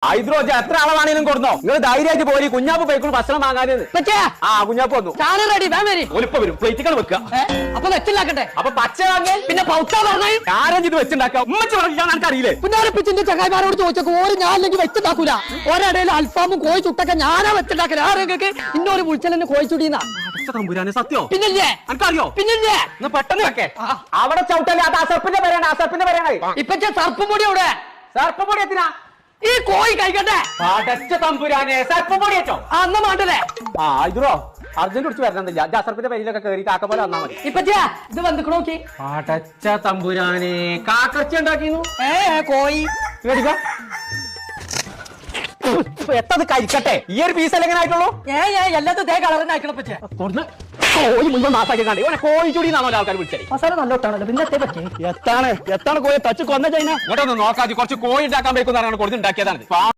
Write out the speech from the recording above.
ഹൈദ്രോജ എത്ര ആളാണെങ്കിലും കൊടുന്നോ നിങ്ങൾ ധൈര്യമായിട്ട് പോയി കുഞ്ഞാപ്പ് പോയിക്കൊണ്ട് ഭക്ഷണം വാങ്ങാൻ ആ കുഞ്ഞാപ്പ് വന്നു ഒലിപ്പ വരും പ്ലേറ്റുകൾ വെക്കുക അപ്പൊ വെച്ചിണ്ടാക്കട്ടെ അപ്പൊ പച്ച വാങ്ങിയാൽ പിന്നെ പൗത്ത പറഞ്ഞു ആരും ഇത് വെച്ചുണ്ടാക്കാം ഉമ്മച്ച് പറഞ്ഞാൽ എനിക്ക് അറിയില്ലേ പുന്നാരപ്പിച്ചിന്റെ ചങ്ങായിമാരോട് ചോദിച്ചോ ഓര് ഞാൻ അല്ലെങ്കിൽ വെച്ചുണ്ടാക്കൂല ഒരിടയിൽ അൽഫാമും കോഴി ചുട്ടൊക്കെ ഞാനാ വെച്ചുണ്ടാക്കല ആരെയൊക്കെ ഇന്നൊരു വിളിച്ചലെന്നെ കോഴി ചുടീന്നാ തമ്പുരാനെ സത്യോ പിന്നില്ലേ എനിക്കറിയോ പിന്നില്ലേ എന്നാ പെട്ടെന്ന് വെക്കേ അവിടെ ചവിട്ടല്ലേ അത് അസർപ്പിന്റെ പേരാണ് അസർപ്പിന്റെ പേരാണ് ഇപ്പൊ സർപ്പം പൊടി അവിടെ സർപ്പം പൊടി എത്തിനാ ഈ കോഴി കഴിക്കട്ടെ പടച്ച തമ്പുരാനെ സർപ്പം പൊടി വെച്ചോ അന്ന മാണ്ടല്ലേ ആ ഇതോ അർജന്റ് കുറിച്ച് വരണമെന്നില്ല അസർപ്പിന്റെ പേരിലൊക്കെ കയറി കാക്ക പോലെ വന്നാൽ മതി ഇപ്പൊ ഇത് വന്നിക്കണ നോക്കി പടച്ച തമ്പുരാനെ കാക്കർച്ച ഉണ്ടാക്കിന്നു കോഴി എത്തത് കഴിക്കട്ടെ ഈ ഒരു പീസ് എങ്ങനെ ആയിട്ടുള്ളൂ എല്ലാത്തും തേ കളറിന് അയക്കണം പറ്റേ കോഴി മുഴുവൻ നാസാക്കി കണ്ടേ ഓനെ കോഴി ചുടിന്നാണോ ആൾക്കാർ വിളിച്ചത് മസാല നല്ലോട്ടാണല്ലോ പിന്നെ പറ്റി എത്താണ് കോഴി തച്ച് കൊന്ന ചൈന ഇങ്ങോട്ടൊന്ന് നോക്കാതെ കുറച്ച് കോഴി ഉണ്ടാക്കാൻ വെക്കുന്ന കൊടുത്തുണ്ടാക്കിയതാണ്